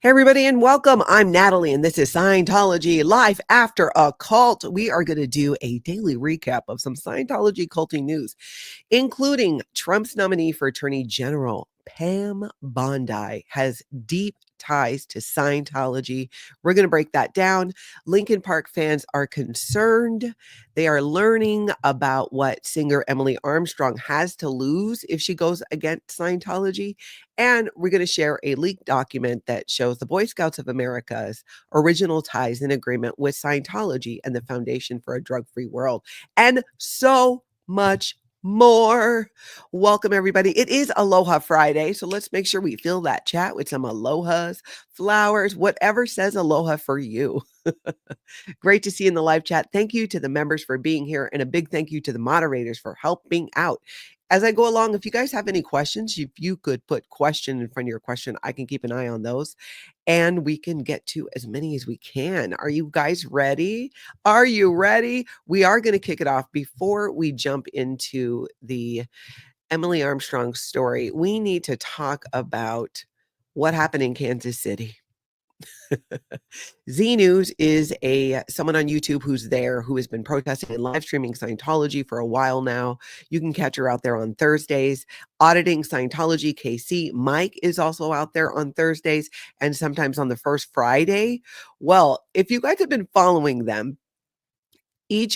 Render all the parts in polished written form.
Hey, everybody, and welcome. I'm Natalie, and this is Scientology Life After a Cult. We are going to do a daily recap of some Scientology culting news, including Trump's nominee for Attorney General, Pam Bondi, has deep ties to Scientology. We're going to break that down. Linkin Park fans are concerned. They are learning about what singer Emily Armstrong has to lose if she goes against Scientology. And we're going to share a leaked document that shows the Boy Scouts of America's original ties and agreement with Scientology and the Foundation for a Drug-Free World, and so much more. Welcome, everybody. It is Aloha Friday, so let's make sure we fill that chat with some alohas, flowers, whatever says aloha for you. Great to see you in the live chat. Thank you to the members for being here, and a big thank you to the moderators for helping out. As I go along, if you guys have any questions, if you could put question in front of your question, I can keep an eye on those, and we can get to as many as we can. Are you guys ready? Are you ready? We are going to kick it off. Before we jump into the Emily Armstrong story, we need to talk about what happened in Kansas City. Xenews is someone on YouTube who's there, who has been protesting and live streaming Scientology for a while now. You can catch her out there on Thursdays. Auditing Scientology KC, Mike, is also out there on Thursdays and sometimes on the first Friday. Well, if you guys have been following them,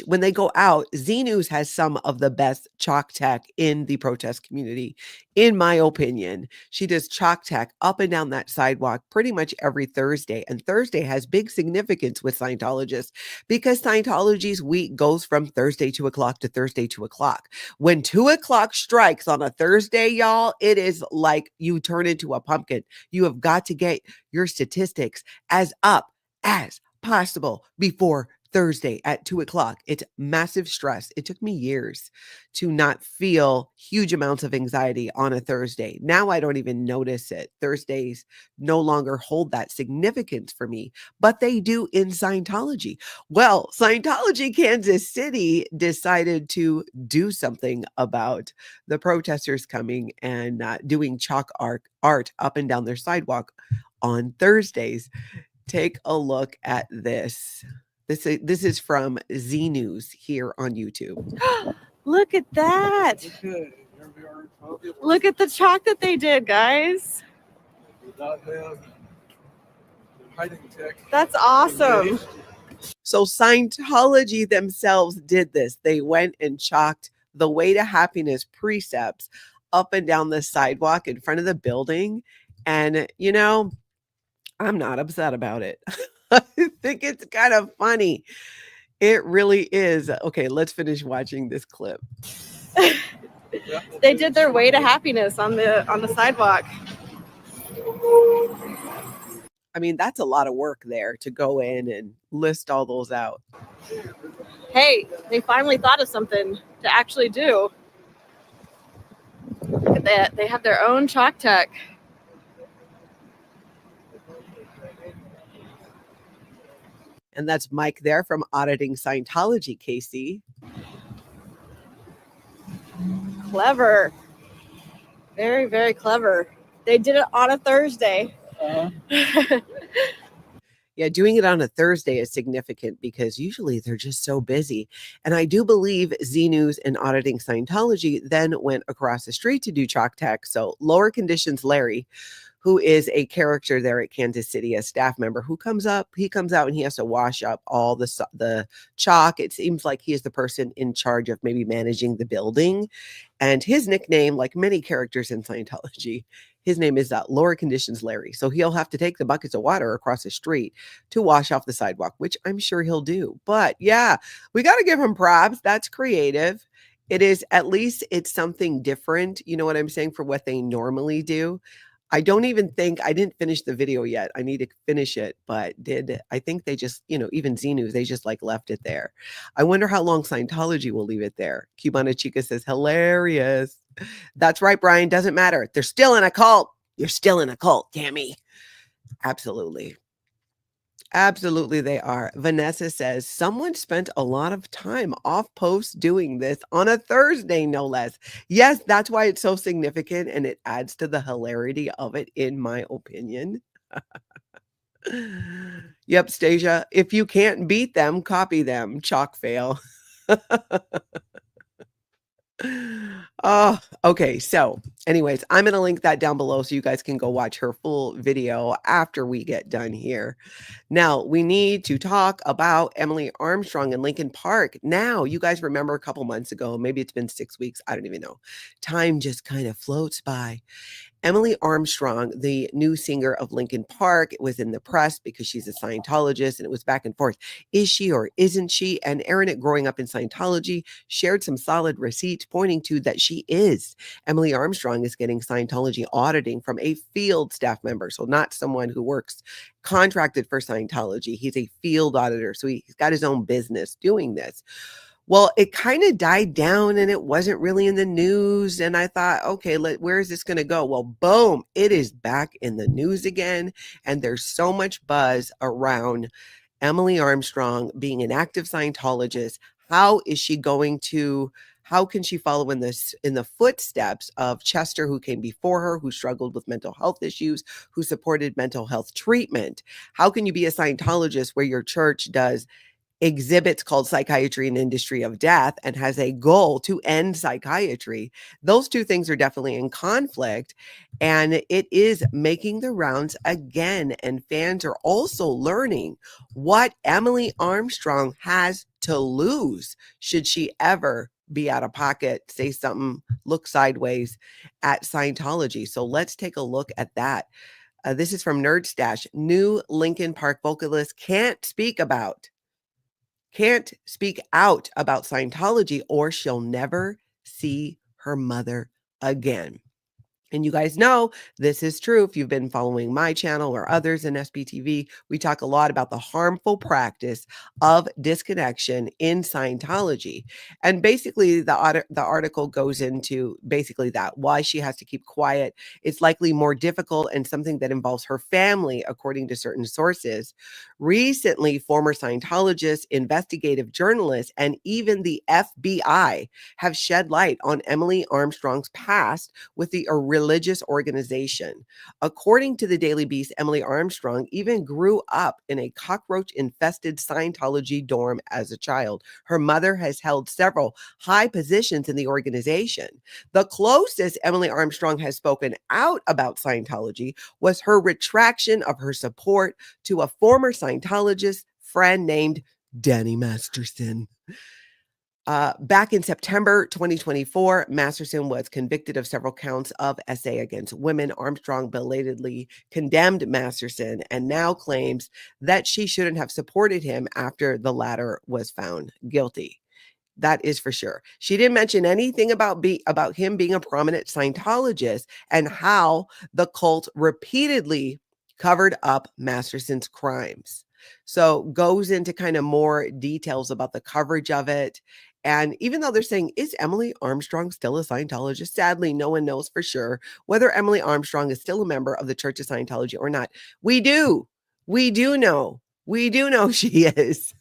when they go out, Xenews has some of the best chalk tech in the protest community, in my opinion. She does chalk tech up and down that sidewalk pretty much every Thursday. And Thursday has big significance with Scientologists because Scientology's week goes from Thursday 2 o'clock to Thursday 2 o'clock. When 2 o'clock strikes on a Thursday, y'all, it is like you turn into a pumpkin. You have got to get your statistics as up as possible before Thursday at 2 o'clock. It's massive stress. It took me years to not feel huge amounts of anxiety on a Thursday. Now I don't even notice it. Thursdays no longer hold that significance for me, but they do in Scientology. Well, Scientology Kansas City decided to do something about the protesters coming and doing chalk art up and down their sidewalk on Thursdays. Take a look at this. This is from Xenews here on YouTube. Look at that. Look at the chalk that they did, guys. That's awesome. So Scientology themselves did this. They went and chalked the way to happiness precepts up and down the sidewalk in front of the building. And, you know, I'm not upset about it. I think it's kind of funny. It really is. Okay, let's finish watching this clip. They did their way to happiness on the sidewalk. I mean, that's a lot of work there to go in and list all those out. Hey, they finally thought of something to actually do. Look at that. They have their own chalk tech. And that's Mike there from Auditing Scientology, KC. Clever. Very, very clever. They did it on a Thursday. Yeah, doing it on a Thursday is significant because usually they're just so busy. And I do believe Xenews and Auditing Scientology then went across the street to do chalk tech. So Lower Conditions Larry, who is a character there at Kansas City, a staff member who comes out and he has to wash up all the chalk. It seems like he is the person in charge of maybe managing the building. And his nickname, like many characters in Scientology, his name is Lower Conditions Larry. So he'll have to take the buckets of water across the street to wash off the sidewalk, which I'm sure he'll do. But yeah, we got to give him props. That's creative. It is, at least it's something different. You know what I'm saying? For what they normally do. I didn't finish the video yet. I need to finish it, but I think they just, even Xenews, they just like left it there. I wonder how long Scientology will leave it there. Cubana Chica says, hilarious. That's right, Brian. Doesn't matter. They're still in a cult. You're still in a cult, Tammy. Absolutely. Absolutely, they are. Vanessa says, someone spent a lot of time off post doing this on a Thursday, no less. Yes, that's why it's so significant, and it adds to the hilarity of it, in my opinion. Yep, Stasia. If you can't beat them, copy them. Chalk fail. Oh, okay. So, anyways, I'm going to link that down below so you guys can go watch her full video after we get done here. Now, we need to talk about Emily Armstrong and Linkin Park. Now, you guys remember a couple months ago, maybe it's been 6 weeks, I don't even know. Time just kind of floats by. Emily Armstrong, the new singer of Linkin Park, was in the press because she's a Scientologist, and it was back and forth. Is she or isn't she? And Aaron, growing up in Scientology, shared some solid receipts pointing to that she is. Emily Armstrong is getting Scientology auditing from a field staff member, so not someone who works contracted for Scientology. He's a field auditor, so he's got his own business doing this. Well, it kind of died down and it wasn't really in the news. And I thought, okay, where is this going to go? Well, boom, it is back in the news again. And there's so much buzz around Emily Armstrong being an active Scientologist. How is she going to, how can she follow in the footsteps of Chester, who came before her, who struggled with mental health issues, who supported mental health treatment? How can you be a Scientologist where your church does exhibits called Psychiatry and Industry of Death and has a goal to end psychiatry? Those two things are definitely in conflict, and it is making the rounds again. And fans are also learning what Emily Armstrong has to lose should she ever be out of pocket, say something, look sideways at Scientology. So let's take a look at that. This is from Nerd Stash. New Linkin Park vocalist can't speak out about Scientology or she'll never see her mother again. And you guys know this is true. If you've been following my channel or others in SPTV, we talk a lot about the harmful practice of disconnection in Scientology. And basically, the article goes into basically that, why she has to keep quiet. It's likely more difficult and something that involves her family, according to certain sources. Recently, former Scientologists, investigative journalists, and even the FBI have shed light on Emily Armstrong's past with the religious organization. According to the Daily Beast, Emily Armstrong even grew up in a cockroach-infested Scientology dorm as a child. Her mother has held several high positions in the organization. The closest Emily Armstrong has spoken out about Scientology was her retraction of her support to a former Scientologist friend named Danny Masterson. Back in September 2024, Masterson was convicted of several counts of SA against women. Armstrong belatedly condemned Masterson and now claims that she shouldn't have supported him after the latter was found guilty. That is for sure. She didn't mention anything about him being a prominent Scientologist and how the cult repeatedly covered up Masterson's crimes. So goes into kind of more details about the coverage of it. And even though they're saying, is Emily Armstrong still a Scientologist? Sadly, no one knows for sure whether Emily Armstrong is still a member of the Church of Scientology or not. We do know she is.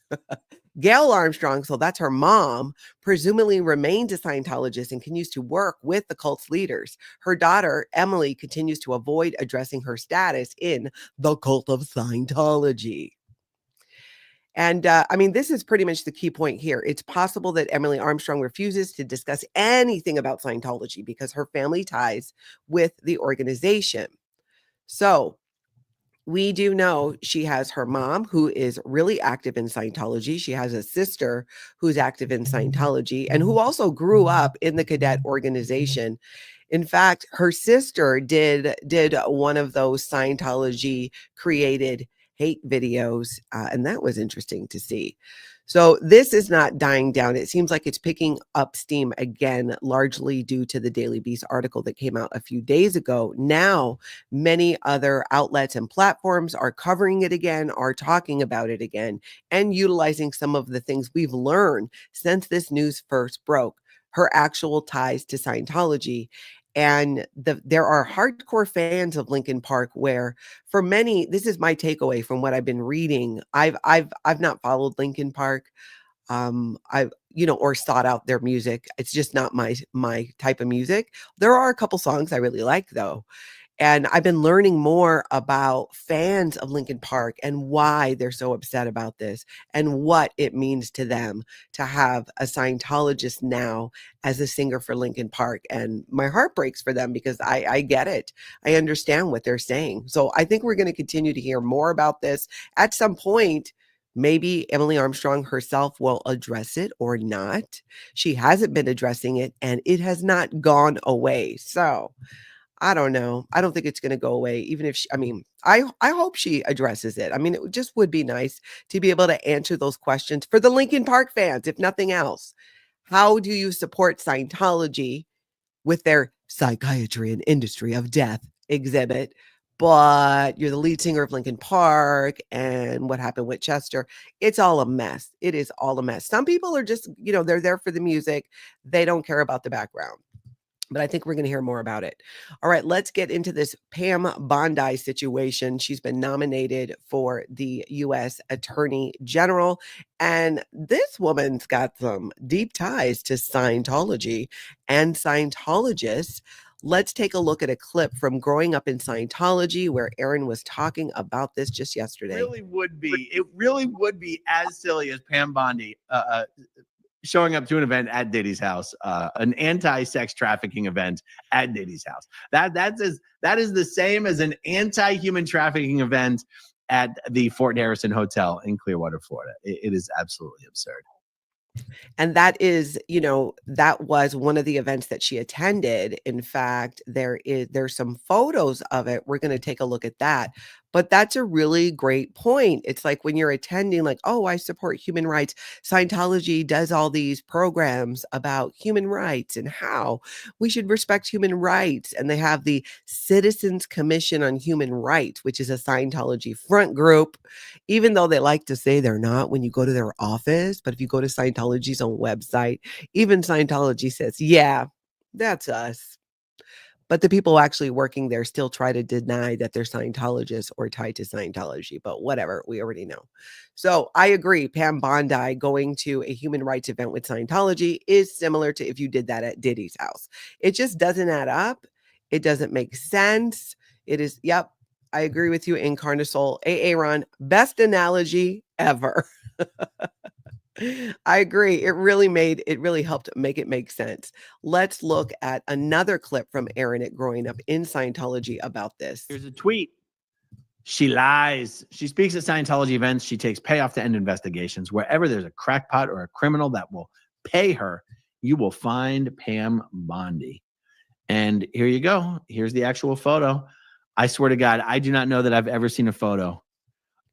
Gale Armstrong, so that's her mom, presumably remains a Scientologist and continues to work with the cult's leaders. Her daughter, Emily, continues to avoid addressing her status in the cult of Scientology. And I mean, this is pretty much the key point here. It's possible that Emily Armstrong refuses to discuss anything about Scientology because her family ties with the organization. So we do know she has her mom, who is really active in Scientology. She has a sister who's active in Scientology and who also grew up in the cadet organization. In fact, her sister did one of those Scientology created hate videos, and that was interesting to see. So this is not dying down. It seems like it's picking up steam again, largely due to the Daily Beast article that came out a few days ago. Now, many other outlets and platforms are covering it again, are talking about it again, and utilizing some of the things we've learned since this news first broke, her actual ties to Scientology. And there are hardcore fans of Linkin Park where, for many, this is my takeaway from what I've been reading. I've not followed Linkin Park, or sought out their music. It's just not my type of music. There are a couple songs I really like though. And I've been learning more about fans of Linkin Park and why they're so upset about this and what it means to them to have a Scientologist now as a singer for Linkin Park. And my heart breaks for them because I get it. I understand what they're saying. So I think we're going to continue to hear more about this at some point. Maybe Emily Armstrong herself will address it or not. She hasn't been addressing it and it has not gone away. So I don't know. I don't think it's going to go away, even if she, I mean, I hope she addresses it. I mean, it just would be nice to be able to answer those questions for the Linkin Park fans, if nothing else. How do you support Scientology with their psychiatry and industry of death exhibit? But you're the lead singer of Linkin Park and what happened with Chester. It's all a mess. It is all a mess. Some people are just, they're there for the music. They don't care about the background. But I think we're going to hear more about it. All right, let's get into this Pam Bondi situation. She's been nominated for the U.S. Attorney General. And this woman's got some deep ties to Scientology and Scientologists. Let's take a look at a clip from Growing Up in Scientology where Aaron was talking about this just yesterday. It really would be as silly as Pam Bondi showing up to an event at Diddy's house, an anti-sex trafficking event at Diddy's house. That is the same as an anti-human trafficking event at the Fort Harrison Hotel in Clearwater, Florida. It is absolutely absurd. And that is, that was one of the events that she attended. In fact, there's some photos of it. We're going to take a look at that. But that's a really great point. It's like when you're attending, like, oh, I support human rights. Scientology does all these programs about human rights and how we should respect human rights. And they have the Citizens Commission on Human Rights, which is a Scientology front group, even though they like to say they're not when you go to their office. But if you go to Scientology's own website, even Scientology says, yeah, that's us. But the people actually working there still try to deny that they're Scientologists or tied to Scientology, but whatever, we already know. So I agree, Pam Bondi going to a human rights event with Scientology is similar to if you did that at Diddy's house. It just doesn't add up. It doesn't make sense. It is, yep, I agree with you, Incarnasol. Aaron, best analogy ever. I agree. It really helped make it make sense. Let's look at another clip from Aaron at Growing Up in Scientology about this. Here's a tweet. She lies. She speaks at Scientology events. She takes payoff to end investigations. Wherever there's a crackpot or a criminal that will pay her, you will find Pam Bondi. And here you go. Here's the actual photo. I swear to God, I do not know that I've ever seen a photo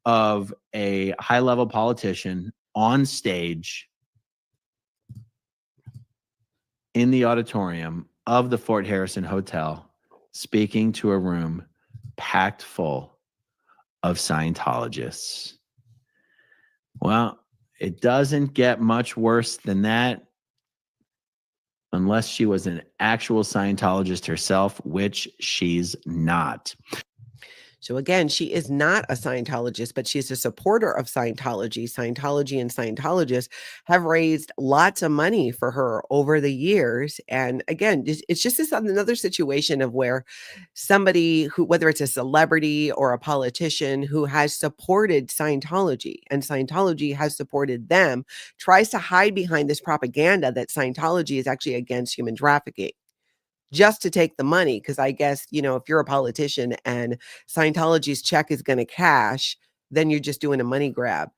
of a high-level politician on stage in the auditorium of the Fort Harrison Hotel, speaking to a room packed full of Scientologists. Well, it doesn't get much worse than that unless she was an actual Scientologist herself, which she's not. So again, she is not a Scientologist, but she's a supporter of Scientology. Scientology and Scientologists have raised lots of money for her over the years. And again, it's just another situation of where somebody who, whether it's a celebrity or a politician who has supported Scientology and Scientology has supported them, tries to hide behind this propaganda that Scientology is actually against human trafficking, just to take the money. Because I guess, if you're a politician and Scientology's check is going to cash, then you're just doing a money grab.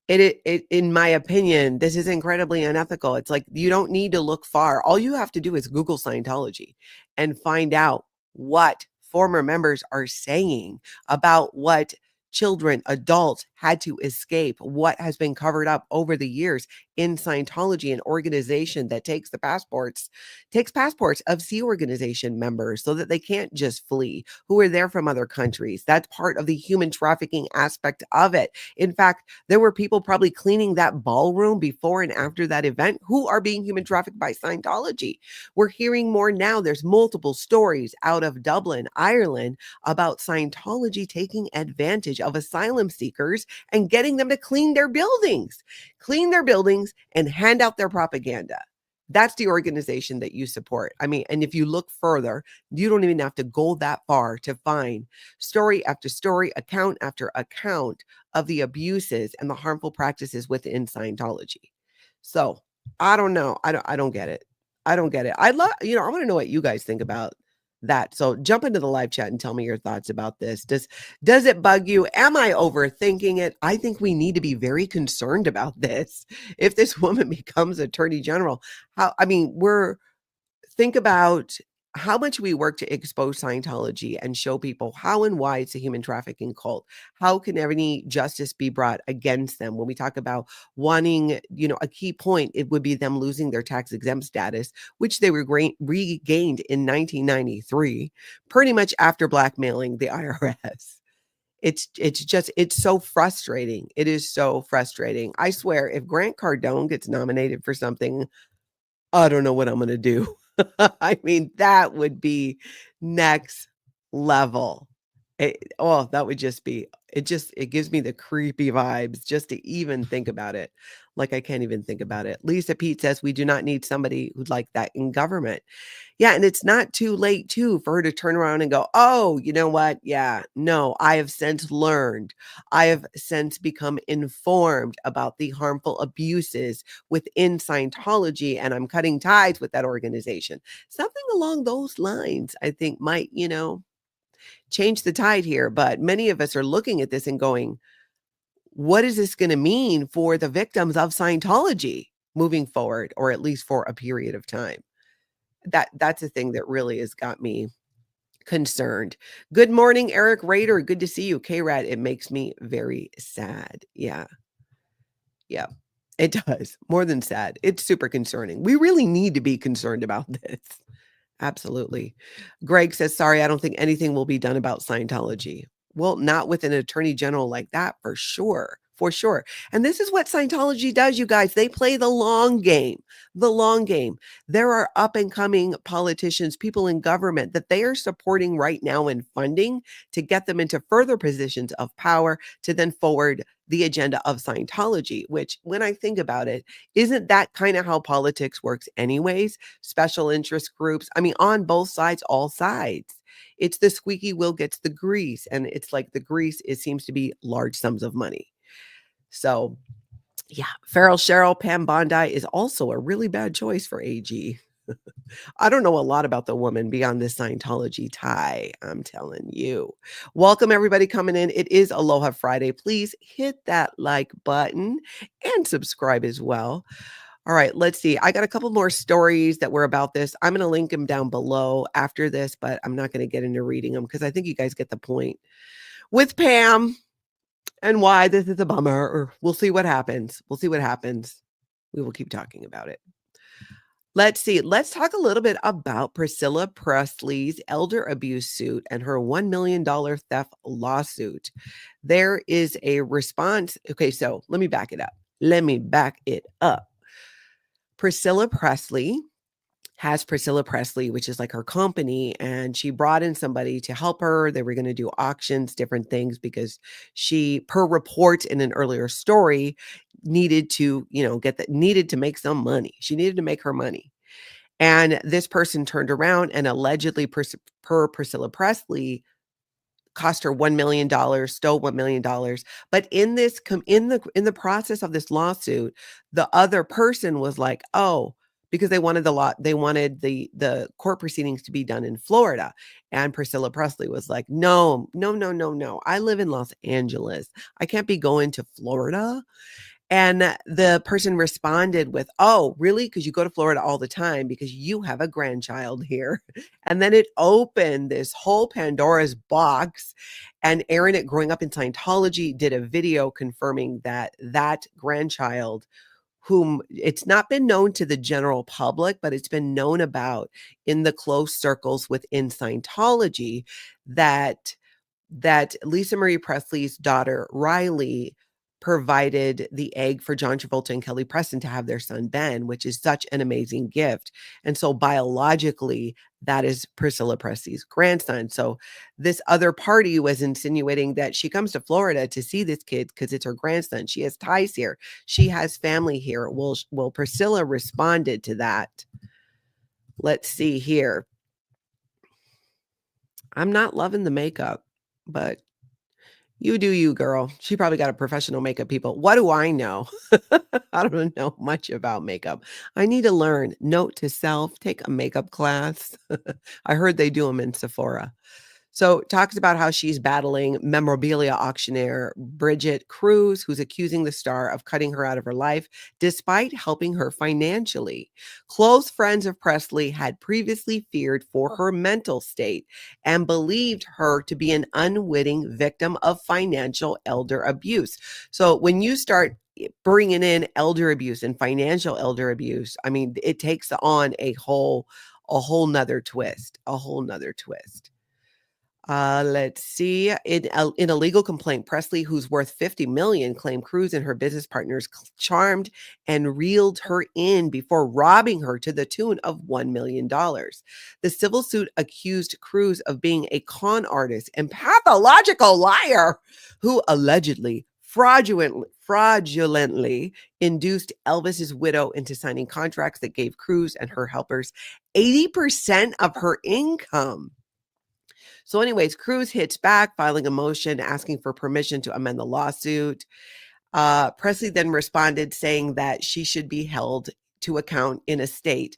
It, in my opinion, this is incredibly unethical. It's like, you don't need to look far. All you have to do is Google Scientology and find out what former members are saying about what children, adults had to escape, what has been covered up over the years in Scientology, an organization that takes passports of Sea Organization members so that they can't just flee, who are there from other countries. That's part of the human trafficking aspect of it. In fact, there were people probably cleaning that ballroom before and after that event who are being human trafficked by Scientology. We're hearing more now. There's multiple stories out of Dublin, Ireland, about Scientology taking advantage of asylum seekers and getting them to clean their buildings and hand out their propaganda. That's the organization that you support. I mean, and if you look further, you don't even have to go that far to find story after story, account after account of the abuses and the harmful practices within Scientology. So I don't know. I don't get it. I don't get it. I love, I want to know what you guys think about that. So jump into the live chat and tell me your thoughts about this. Does it bug you? Am I overthinking it? I think we need to be very concerned about this. If this woman becomes Attorney General, think about how much we work to expose Scientology and show people how and why it's a human trafficking cult. How can any justice be brought against them? When we talk about wanting, a key point, it would be them losing their tax exempt status, which they regained in 1993, pretty much after blackmailing the IRS. It's so frustrating. It is so frustrating. I swear, if Grant Cardone gets nominated for something, I don't know what I'm going to do. I mean, that would be next level. That would just be, it gives me the creepy vibes just to even think about it. Like I can't even think about it. Lisa Pete says, we do not need somebody who'd like that in government. Yeah. And it's not too late too for her to turn around and go, oh, you know what? Yeah, no, I have since learned. I have since become informed about the harmful abuses within Scientology, and I'm cutting ties with that organization. Something along those lines, I think might, change the tide here. But many of us are looking at this and going, what is this going to mean for the victims of Scientology moving forward, or at least for a period of time? That's a thing that really has got me concerned. Good morning, Eric Rader. Good to see you. K-Rad, it makes me very sad. Yeah. Yeah, it does. More than sad. It's super concerning. We really need to be concerned about this. Absolutely. Greg says, sorry, I don't think anything will be done about Scientology. Well, not with an attorney general like that, for sure. For sure. And this is what Scientology does, you guys. They play the long game. The long game. There are up and coming politicians, people in government that they are supporting right now and funding to get them into further positions of power to then forward the agenda of Scientology, which, when I think about it, isn't that kind of how politics works anyways? Special interest groups, on both sides, all sides. It's the squeaky wheel gets the grease, and it's like the grease, it seems to be large sums of money. So, yeah, Farrell Cheryl, Pam Bondi is also a really bad choice for AG. I don't know a lot about the woman beyond this Scientology tie, I'm telling you. Welcome, everybody coming in. It is Aloha Friday. Please hit that like button and subscribe as well. All right, let's see. I got a couple more stories that were about this. I'm going to link them down below after this, but I'm not going to get into reading them because I think you guys get the point. With Pam and why this is a bummer, or we'll see what happens. We'll see what happens. We will keep talking about it. Let's see. Let's talk a little bit about Priscilla Presley's elder abuse suit and her $1 million theft lawsuit. There is a response. Okay, so let me back it up. Priscilla Presley has Priscilla Presley, which is like her company, and she brought in somebody to help her. They were going to do auctions, different things, because she, per report in an earlier story, needed to, needed to make some money. She needed to make her money. And this person turned around and allegedly, per Priscilla Presley, cost her $1 million, stole $1 million. But in this, in the process of this lawsuit, the other person was like, oh, because they wanted the court proceedings to be done in Florida. And Priscilla Presley was like, no. I live in Los Angeles. I can't be going to Florida. And the person responded with, oh, really? Because you go to Florida all the time because you have a grandchild here. And then it opened this whole Pandora's box. And Aaron, at Growing Up in Scientology, did a video confirming that that grandchild, whom it's not been known to the general public, but it's been known about in the close circles within Scientology, that Lisa Marie Presley's daughter, Riley, provided the egg for John Travolta and Kelly Preston to have their son Ben, which is such an amazing gift. And so biologically, That is Priscilla Presley's grandson. So this other party was insinuating that she comes to Florida to see this kid because it's her grandson. She has ties here. She has family here. Well, Priscilla responded to that. Let's see here. I'm not loving the makeup, but you do you, girl. She probably got a professional makeup people. What do I know? I don't know much about makeup. I need to learn. Note to self, take a makeup class. I heard they do them in Sephora. So talks about how she's battling memorabilia auctioneer Bridget Cruz, who's accusing the star of cutting her out of her life despite helping her financially. Close friends of Presley had previously feared for her mental state and believed her to be an unwitting victim of financial elder abuse. So when you start bringing in elder abuse and financial elder abuse, I mean, it takes on a whole nother twist, Let's see. In a legal complaint, Presley, who's worth 50 million, claimed Cruz and her business partners charmed and reeled her in before robbing her to the tune of $1 million. The civil suit accused Cruz of being a con artist and pathological liar who allegedly fraudulently induced Elvis's widow into signing contracts that gave Cruz and her helpers 80% of her income. So anyways, Cruz hits back, filing a motion asking for permission to amend the lawsuit. Presley then responded saying that she should be held to account in a state.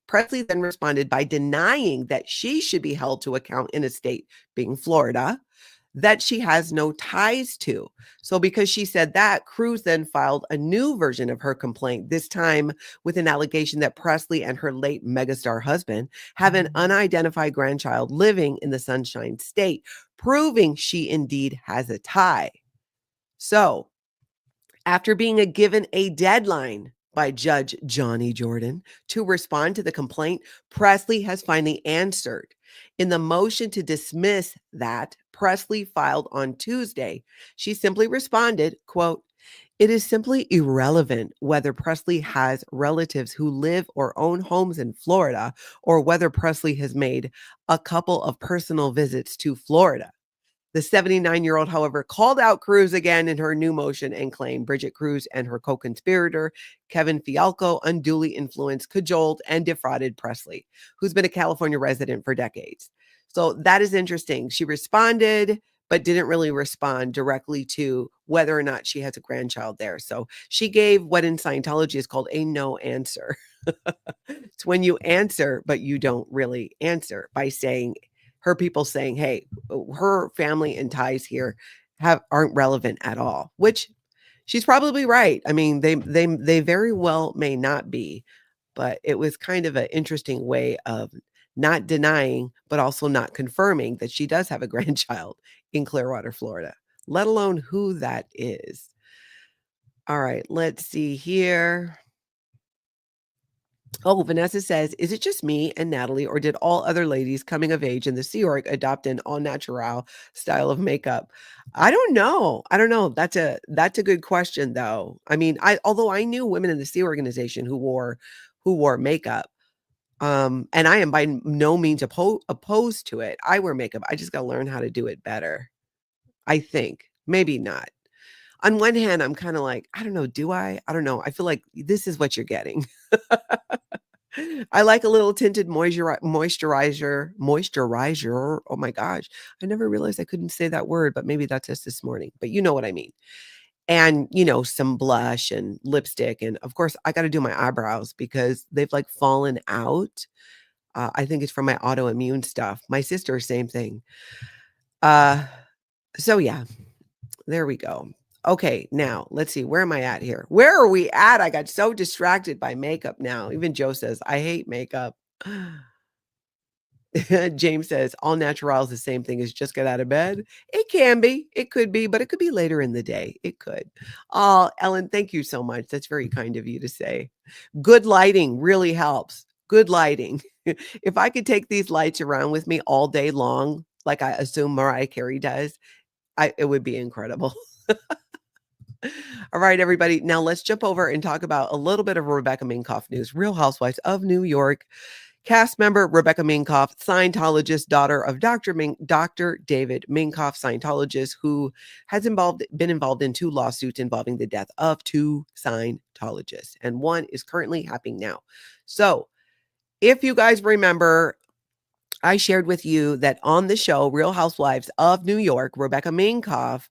Presley then responded by denying that she should be held to account in a state, being Florida, that she has no ties to. So because she said that, Cruz then filed a new version of her complaint, this time with an allegation that Presley and her late megastar husband have an unidentified grandchild living in the Sunshine State, proving she indeed has a tie. So after being given a deadline by Judge Johnny Jordan to respond to the complaint, Presley has finally answered. In the motion to dismiss that Presley filed on Tuesday, she simply responded, quote, "It is simply irrelevant whether Presley has relatives who live or own homes in Florida or whether Presley has made a couple of personal visits to Florida." The 79-year-old, however, called out Cruz again in her new motion and claimed Bridget Cruz and her co-conspirator, Kevin Fialco, unduly influenced, cajoled, and defrauded Presley, who's been a California resident for decades. So that is interesting. She responded, but didn't really respond directly to whether or not she has a grandchild there. So she gave what in Scientology is called a no answer. It's when you answer, but you don't really answer by saying, her people saying, hey, her family and ties here aren't relevant at all, which she's probably right. I mean, they very well may not be, but it was kind of an interesting way of not denying, but also not confirming that she does have a grandchild in Clearwater, Florida, let alone who that is. All right, let's see here. Oh, Vanessa says, is it just me and Natalie, or did all other ladies coming of age in the Sea Org adopt an all natural style of makeup? I don't know. That's a good question, though. I mean, although I knew women in the Sea Organization who wore makeup, and I am by no means opposed to it. I wear makeup. I just got to learn how to do it better. I think maybe not. On one hand, I'm kind of like, I don't know. Do I? I don't know. I feel like this is what you're getting. I like a little tinted moisturizer. Oh my gosh. I never realized I couldn't say that word, but maybe that's just this morning. But you know what I mean. And, some blush and lipstick. And of course, I got to do my eyebrows because they've like fallen out. I think it's from my autoimmune stuff. My sister, same thing. So yeah, there we go. Okay, now let's see. Where am I at here? Where are we at? I got so distracted by makeup now. Even Joe says, I hate makeup. James says, all natural is the same thing as just get out of bed. It can be. It could be, but it could be later in the day. It could. Oh, Ellen, thank you so much. That's very kind of you to say. Good lighting really helps. Good lighting. If I could take these lights around with me all day long, like I assume Mariah Carey does, it would be incredible. All right, everybody. Now let's jump over and talk about a little bit of Rebecca Minkoff news. Real Housewives of New York Cast member Rebecca Minkoff, Scientologist, daughter of Dr. David Minkoff, Scientologist, who has been involved in 2 lawsuits involving the death of 2 Scientologists, and one is currently happening now. So, if you guys remember, I shared with you that on the show Real Housewives of New York, Rebecca Minkoff,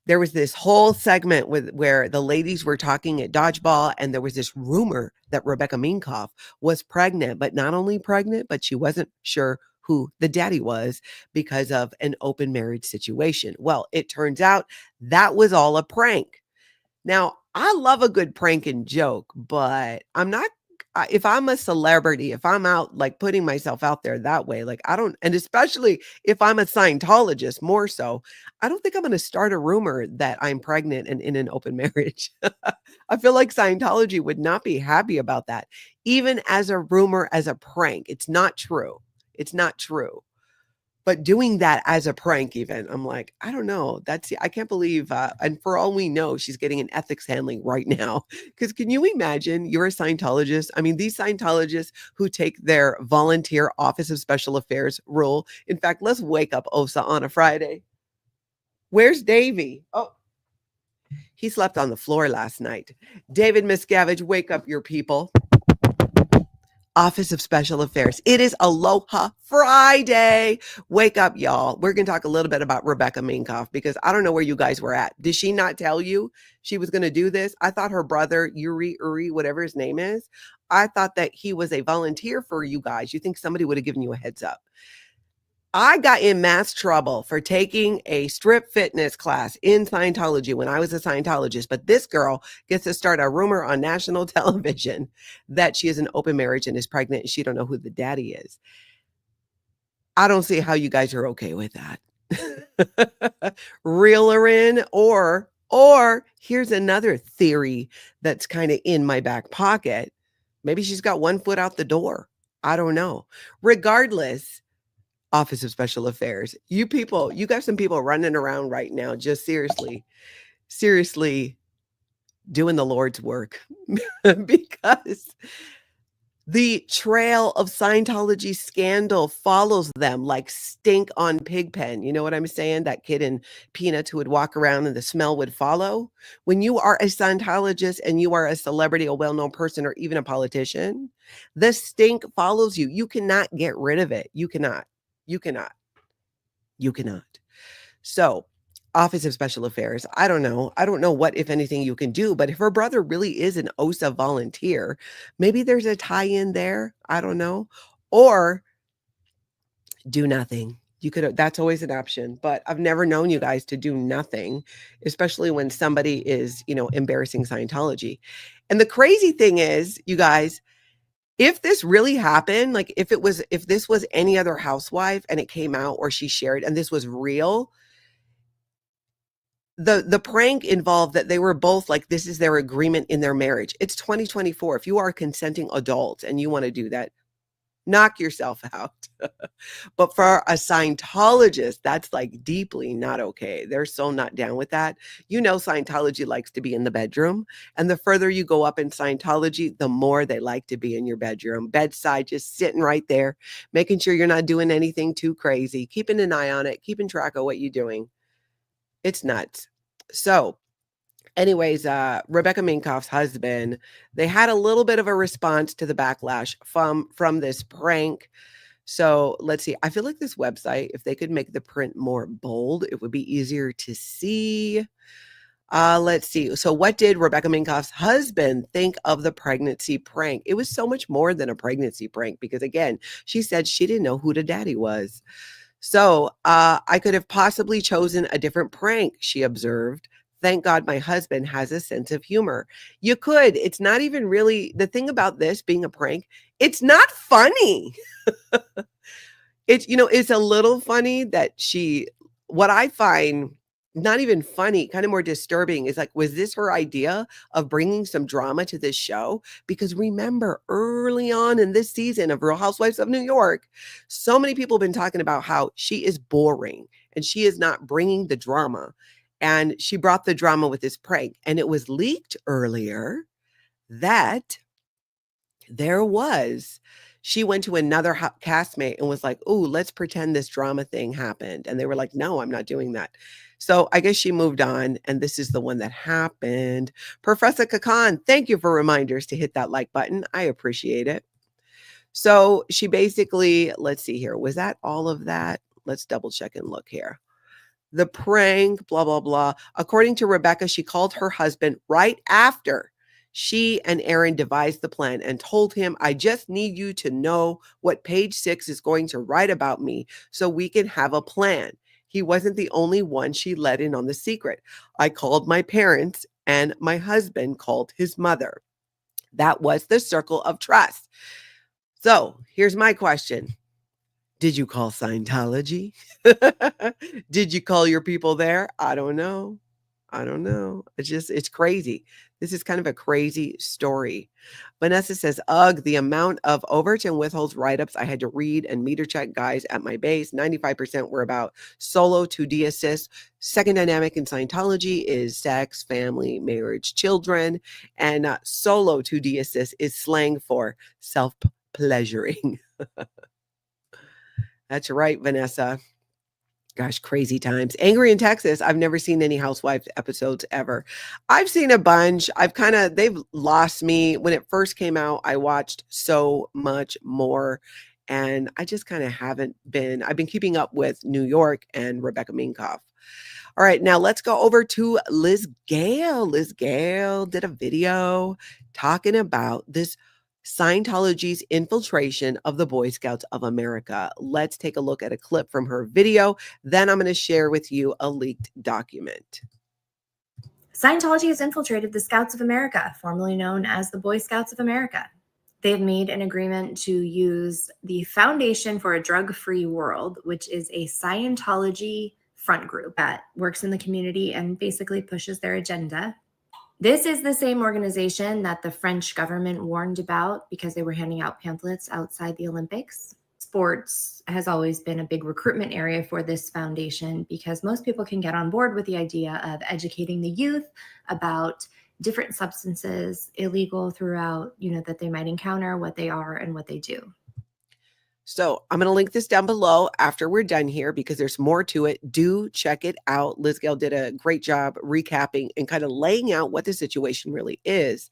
there was this whole segment where the ladies were talking at dodgeball, and there was this rumor that Rebecca Minkoff was pregnant, but not only pregnant, but she wasn't sure who the daddy was because of an open marriage situation. Well, it turns out that was all a prank. Now, I love a good prank and joke, but I'm not if I'm a celebrity, if I'm out like putting myself out there that way, like I don't, and especially if I'm a Scientologist more so, I don't think I'm going to start a rumor that I'm pregnant and in an open marriage. I feel like Scientology would not be happy about that, even as a rumor, as a prank. It's not true. It's not true. But doing that as a prank, even, I'm like, I don't know. I can't believe, and for all we know, she's getting an ethics handling right now. Because can you imagine you're a Scientologist? I mean, these Scientologists who take their volunteer Office of Special Affairs role. In fact, let's wake up Osa on a Friday. Where's Davey? Oh, he slept on the floor last night. David Miscavige, wake up your people. Office of Special Affairs. It is Aloha Friday. Wake up, y'all. We're going to talk a little bit about Rebecca Minkoff because I don't know where you guys were at. Did she not tell you she was going to do this? I thought her brother, Uri, whatever his name is, I thought that he was a volunteer for you guys. You think somebody would have given you a heads up. I got in mass trouble for taking a strip fitness class in Scientology when I was a Scientologist, but this girl gets to start a rumor on national television that she is an open marriage and is pregnant and she don't know who the daddy is. I don't see how you guys are okay with that. Reel her in, or here's another theory that's kind of in my back pocket. Maybe she's got one foot out the door. I don't know. Regardless, Office of Special Affairs. You people, you got some people running around right now, just seriously doing the Lord's work because the trail of Scientology scandal follows them like stink on Pigpen. You know what I'm saying? That kid in Peanuts who would walk around and the smell would follow. When you are a Scientologist and you are a celebrity, a well-known person, or even a politician, the stink follows you. You cannot get rid of it. You cannot. So, Office of Special Affairs, I don't know what, if anything, you can do, but if her brother really is an OSA volunteer, maybe there's a tie-in there. I don't know. Or do nothing. That's always an option, but I've never known you guys to do nothing, especially when somebody is, embarrassing Scientology. And the crazy thing is, you guys, if this really happened, like if this was any other housewife and it came out or she shared and this was real, the prank involved that they were both like, this is their agreement in their marriage. It's 2024. If you are a consenting adult and you want to do that, knock yourself out. But for a Scientologist, that's like deeply not okay. They're so not down with that. Scientology likes to be in the bedroom. And the further you go up in Scientology, the more they like to be in your bedroom, bedside, just sitting right there, making sure you're not doing anything too crazy, keeping an eye on it, keeping track of what you're doing. It's nuts. So anyways, Rebecca Minkoff's husband, they had a little bit of a response to the backlash from this prank. So let's see. I feel like this website, if they could make the print more bold, it would be easier to see. Let's see. So what did Rebecca Minkoff's husband think of the pregnancy prank? It was so much more than a pregnancy prank because, again, she said she didn't know who the daddy was. So I could have possibly chosen a different prank, she observed. Thank God my husband has a sense of humor. You could. It's not even really the thing about this being a prank. It's not funny. It's a little funny that what I find not even funny, kind of more disturbing is like, was this her idea of bringing some drama to this show? Because remember, early on in this season of Real Housewives of New York, so many people have been talking about how she is boring and she is not bringing the drama. And she brought the drama with this prank. And it was leaked earlier that She went to another castmate and was like, "Ooh, let's pretend this drama thing happened." And they were like, "No, I'm not doing that." So I guess she moved on, and this is the one that happened. Professor Kakan, thank you for reminders to hit that like button. I appreciate it. So she basically, let's see here. Was that all of that? Let's double check and look here. The prank, blah, blah, blah. According to Rebecca, she called her husband right after she and Aaron devised the plan and told him, "I just need you to know what page 6 is going to write about me so we can have a plan." He wasn't the only one she let in on the secret. "I called my parents and my husband called his mother." That was the circle of trust. So here's my question. Did you call Scientology? Did you call your people there? I don't know. It's crazy. This is kind of a crazy story. Vanessa says, ugh, the amount of overt and withholds write-ups I had to read and meter check guys at my base. 95% were about solo 2D assist. Second dynamic in Scientology is sex, family, marriage, children. And solo 2D assist is slang for self-pleasuring. That's right, Vanessa. Gosh, crazy times. Angry in Texas. I've never seen any Housewives episodes ever. I've seen a bunch. They've lost me. When it first came out, I watched so much more. And I just kind of I've been keeping up with New York and Rebecca Minkoff. All right, now let's go over to Liz Gale. Liz Gale did a video talking about this Scientology's infiltration of the Boy Scouts of America. Let's take a look at a clip from her video. Then I'm going to share with you a leaked document. Scientology has infiltrated the Scouts of America, formerly known as the Boy Scouts of America. They've made an agreement to use the Foundation for a Drug-Free World, which is a Scientology front group that works in the community and basically pushes their agenda. This is the same organization that the French government warned about because they were handing out pamphlets outside the Olympics. Sports has always been a big recruitment area for this foundation because most people can get on board with the idea of educating the youth about different substances, illegal throughout, that they might encounter, what they are and what they do. So I'm going to link this down below after we're done here because there's more to it. Do check it out. Liz Gale did a great job recapping and kind of laying out what the situation really is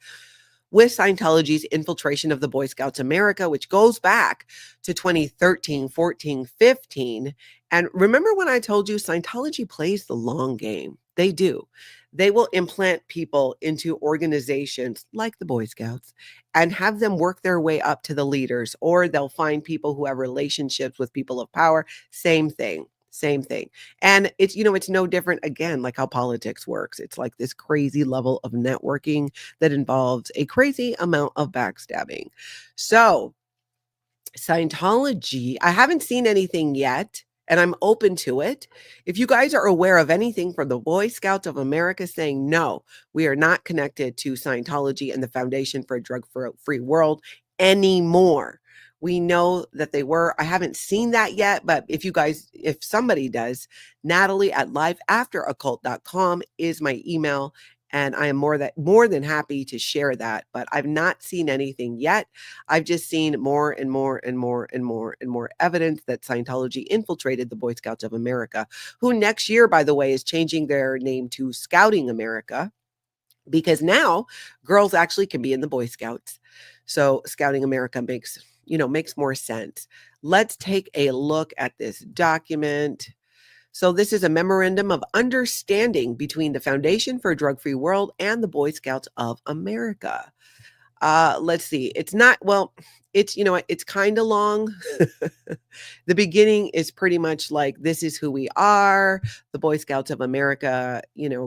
with Scientology's infiltration of the Boy Scouts America, which goes back to 2013, 14, 15. And remember when I told you Scientology plays the long game? They do. They will implant people into organizations like the Boy Scouts and have them work their way up to the leaders, or they'll find people who have relationships with people of power. Same thing. And it's, it's no different, again, like how politics works. It's like this crazy level of networking that involves a crazy amount of backstabbing. So Scientology, I haven't seen anything yet, and I'm open to it. If you guys are aware of anything from the Boy Scouts of America saying, no, we are not connected to Scientology and the Foundation for a Drug-Free World anymore. We know that they were. I haven't seen that yet, but if somebody does, Natalie at liveafteroccult.com is my email. And I am more than happy to share that, but I've not seen anything yet. I've just seen more and more evidence that Scientology infiltrated the Boy Scouts of America, who next year, by the way, is changing their name to Scouting America, because now girls actually can be in the Boy Scouts. So Scouting America makes more sense. Let's take a look at this document. So this is a memorandum of understanding between the Foundation for a Drug-Free World and the Boy Scouts of America. Let's see. It's kind of long. The beginning is pretty much like, this is who we are. The Boy Scouts of America,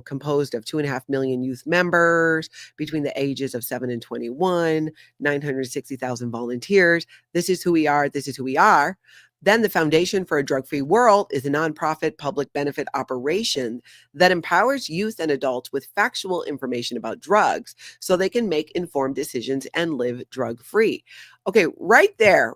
composed of 2.5 million youth members between the ages of 7 and 21, 960,000 volunteers. This is who we are. This is who we are. Then the Foundation for a Drug-Free World is a nonprofit public benefit operation that empowers youth and adults with factual information about drugs so they can make informed decisions and live drug-free. Okay, right there.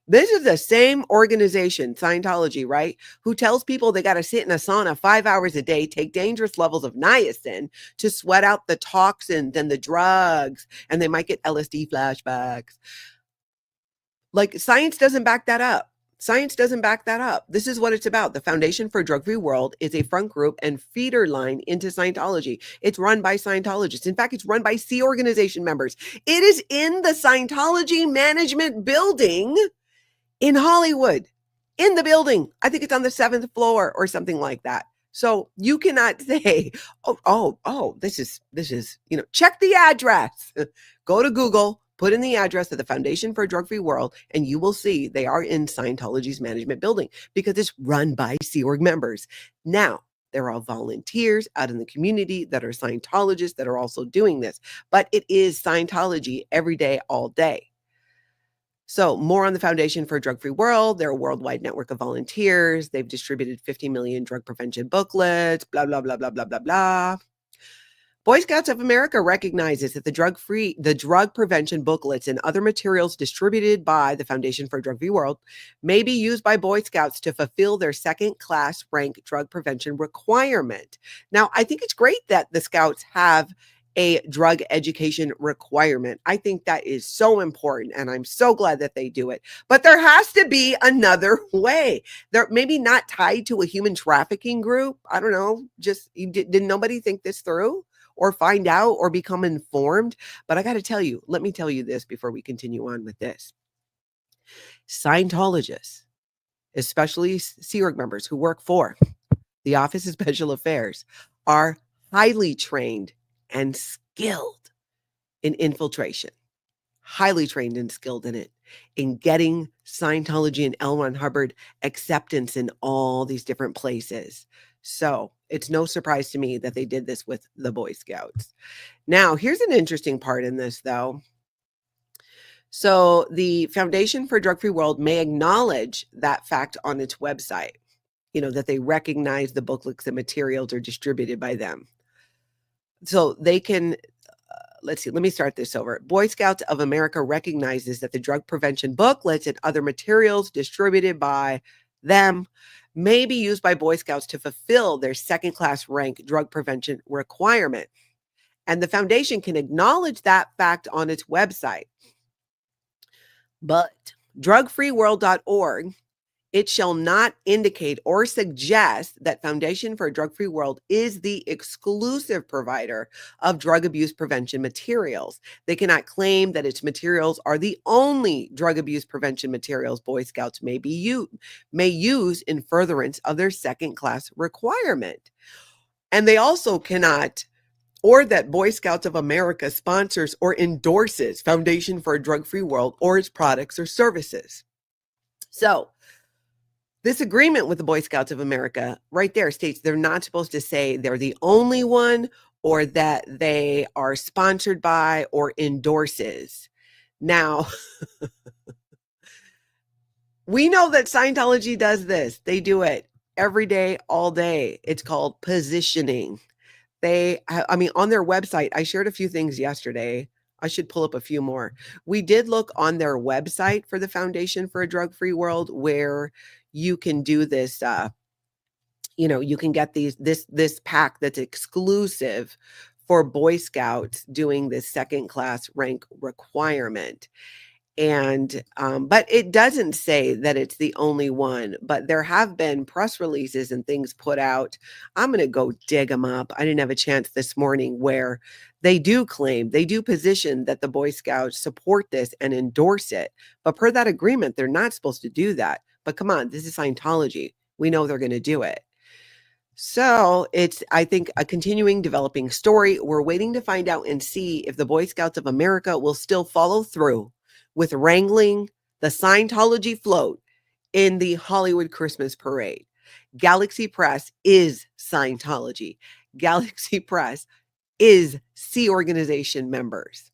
This is the same organization, Scientology, right? Who tells people they got to sit in a sauna 5 hours a day, take dangerous levels of niacin to sweat out the toxins and the drugs, and they might get LSD flashbacks. Like, science doesn't back that up. Science doesn't back that up. This is what it's about. The Foundation for a Drug-Free World is a front group and feeder line into Scientology. It's run by Scientologists. In fact, it's run by Sea Organization members. It is in the Scientology management building in Hollywood, in the building. I think it's on the 7th floor or something like that. So you cannot say, this is, check the address. Go to Google, put in the address of the Foundation for a Drug-Free World, and you will see they are in Scientology's management building because it's run by Sea Org members. Now, they're all volunteers out in the community that are Scientologists that are also doing this, but it is Scientology every day, all day. So more on the Foundation for a Drug-Free World. They're a worldwide network of volunteers. They've distributed 50 million drug prevention booklets, blah, blah, blah, blah, blah, blah, blah. Boy Scouts of America recognizes that the drug prevention booklets and other materials distributed by the Foundation for a Drug-Free World may be used by Boy Scouts to fulfill their second-class rank drug prevention requirement. Now, I think it's great that the Scouts have a drug education requirement. I think that is so important, and I'm so glad that they do it. But there has to be another way. They're maybe not tied to a human trafficking group. I don't know. Just did nobody think this through or find out or become informed? But I got to tell you, let me tell you this before we continue on with this. Scientologists, especially Sea Org members who work for the Office of Special Affairs, are highly trained and skilled in infiltration, highly trained and skilled in it, in getting Scientology and L. Ron Hubbard acceptance in all these different places. So it's no surprise to me that they did this with the Boy Scouts. Now, here's an interesting part in this, though. So the Foundation for a Drug-Free World may acknowledge that fact on its website, that they recognize the booklets and materials are distributed by them. So they can, let's see, let me start this over. Boy Scouts of America recognizes that the drug prevention booklets and other materials distributed by them may be used by Boy Scouts to fulfill their second-class rank drug prevention requirement. And the foundation can acknowledge that fact on its website. But drugfreeworld.org, it shall not indicate or suggest that Foundation for a Drug-Free World is the exclusive provider of drug abuse prevention materials. They cannot claim that its materials are the only drug abuse prevention materials Boy Scouts may use in furtherance of their second-class requirement. And they also cannot, or that Boy Scouts of America sponsors or endorses Foundation for a Drug-Free World or its products or services. So, this agreement with the Boy Scouts of America right there states they're not supposed to say they're the only one or that they are sponsored by or endorses. Now, we know that Scientology does this. They do it every day, all day. It's called positioning. On their website, I shared a few things yesterday. I should pull up a few more. We did look on their website for the Foundation for a Drug-Free World where you can do this, you can get this pack that's exclusive for Boy Scouts doing this second-class rank requirement. And, but it doesn't say that it's the only one, but there have been press releases and things put out. I'm going to go dig them up. I didn't have a chance this morning where they do claim, they do position that the Boy Scouts support this and endorse it. But per that agreement, they're not supposed to do that. But come on, this is Scientology. We know they're going to do it. So it's, I think, a continuing developing story. We're waiting to find out and see if the Boy Scouts of America will still follow through with wrangling the Scientology float in the Hollywood Christmas parade. Galaxy Press is Scientology. Galaxy Press is Sea Organization members.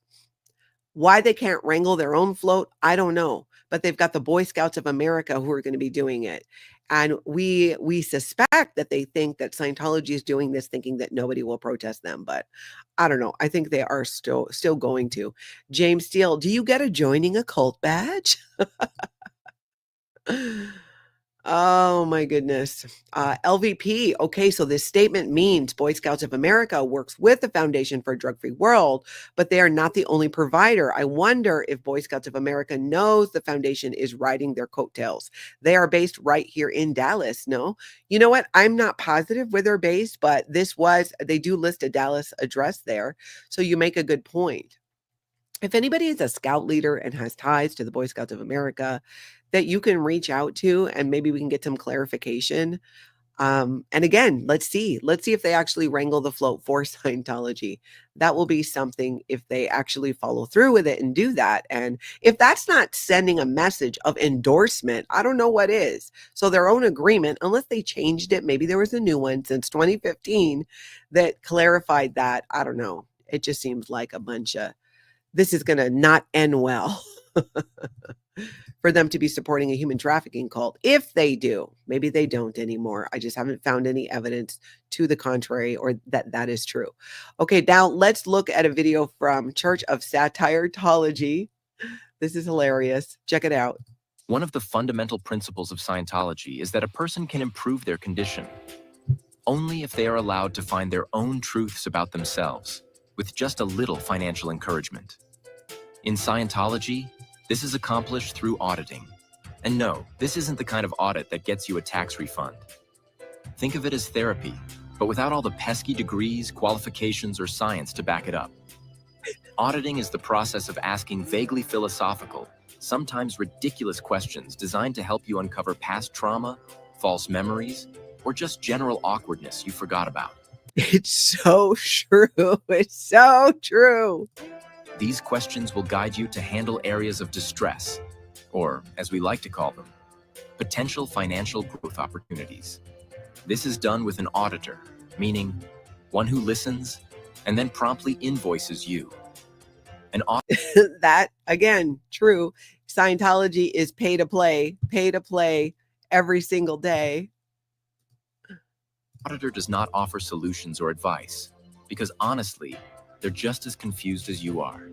Why they can't wrangle their own float, I don't know. But they've got the Boy Scouts of America who are going to be doing it. And we suspect that they think that Scientology is doing this thinking that nobody will protest them. But I don't know. I think they are still going to. James Steele, do you get a joining a cult badge? Oh my goodness. LVP. Okay, so this statement means Boy Scouts of America works with the Foundation for a Drug-Free World, but they are not the only provider. I wonder if Boy Scouts of America knows the foundation is riding their coattails. They are based right here in Dallas, no? You know what? I'm not positive where they're based, but they do list a Dallas address there. So you make a good point. If anybody is a scout leader and has ties to the Boy Scouts of America that you can reach out to, and maybe we can get some clarification. And again, let's see if they actually wrangle the float for Scientology. That will be something if they actually follow through with it and do that. And if that's not sending a message of endorsement, I don't know what is. So their own agreement, unless they changed it, maybe there was a new one since 2015 that clarified that. I don't know. It just seems like a bunch of, this is going to not end well for them to be supporting a human trafficking cult. If they do, maybe they don't anymore. I just haven't found any evidence to the contrary or that is true. Okay, now let's look at a video from Church of Scientology. This is hilarious. Check it out. One of the fundamental principles of Scientology is that a person can improve their condition only if they are allowed to find their own truths about themselves, with just a little financial encouragement. In Scientology, this is accomplished through auditing. And no, this isn't the kind of audit that gets you a tax refund. Think of it as therapy, but without all the pesky degrees, qualifications, or science to back it up. Auditing is the process of asking vaguely philosophical, sometimes ridiculous questions designed to help you uncover past trauma, false memories, or just general awkwardness you forgot about. It's so true. It's so true. These questions will guide you to handle areas of distress, or as we like to call them, potential financial growth opportunities. This is done with an auditor, meaning one who listens and then promptly invoices you. That, again, true. Scientology is pay to play every single day. Auditor does not offer solutions or advice because honestly, they're just as confused as you are.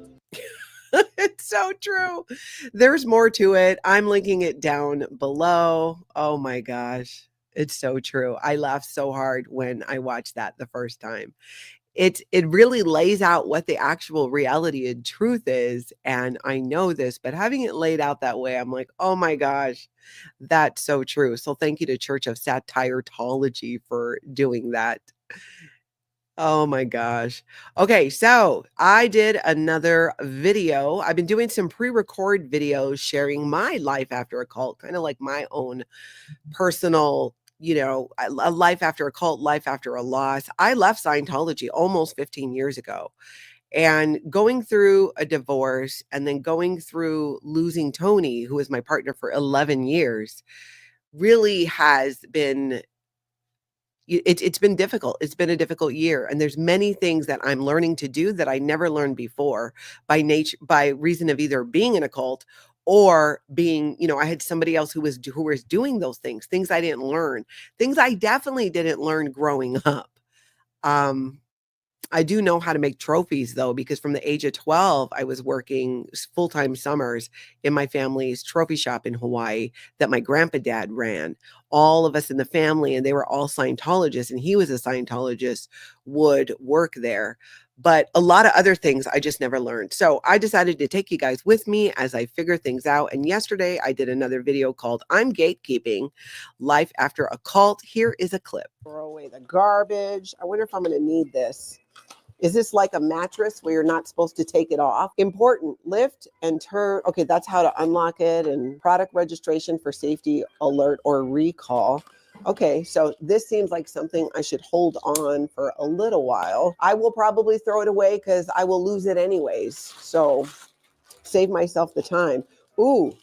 It's so true. There's more to it. I'm linking it down below. Oh my gosh. It's so true. I laughed so hard when I watched that the first time. It really lays out what the actual reality and truth is. And I know this, but having it laid out that way, I'm like, oh my gosh, that's so true. So thank you to Church of Scientology for doing that. Oh my gosh. Okay, so I did another video. I've been doing some pre-record videos sharing my life after a cult, kind of like my own personal, a life after a cult, life after a loss. I left Scientology almost 15 years ago, and going through a divorce and then going through losing Tony, who was my partner for 11 years, really has been it's been difficult. It's been a difficult year. And there's many things that I'm learning to do that I never learned before by reason of either being in a cult or being, I had somebody else who was doing those things I didn't learn, things I definitely didn't learn growing up. I do know how to make trophies though, because from the age of 12, I was working full-time summers in my family's trophy shop in Hawaii that my grandpa dad ran. All of us in the family, and they were all Scientologists, and he was a Scientologist, would work there. But a lot of other things I just never learned. So I decided to take you guys with me as I figure things out. And yesterday I did another video called I'm Gatekeeping Life After a Cult. Here is a clip. Throw away the garbage. I wonder if I'm going to need this. Is this like a mattress where you're not supposed to take it off? Important, lift and turn. Okay, that's how to unlock it, and product registration for safety alert or recall. Okay, so this seems like something I should hold on for a little while. I will probably throw it away because I will lose it anyways. So save myself the time. Ooh.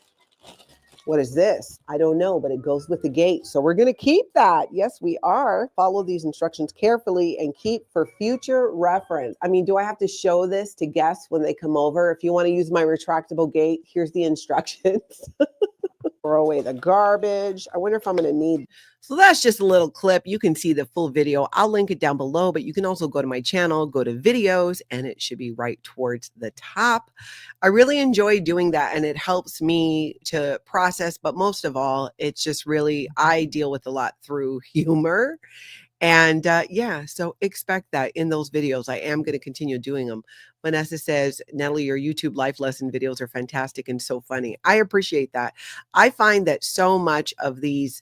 What is this? I don't know, but it goes with the gate. So we're going to keep that. Yes, we are. Follow these instructions carefully and keep for future reference. I mean, do I have to show this to guests when they come over? If you want to use my retractable gate, here's the instructions. throw away the garbage. I wonder if I'm going to need. So that's just a little clip. You can see the full video. I'll link it down below, but you can also go to my channel, go to videos, and it should be right towards the top. I really enjoy doing that, and it helps me to process, but most of all, it's just really, I deal with a lot through humor. And yeah, so expect that in those videos. I am going to continue doing them. Vanessa says, Natalie, your YouTube life lesson videos are fantastic and so funny. I appreciate that. I find that so much of these,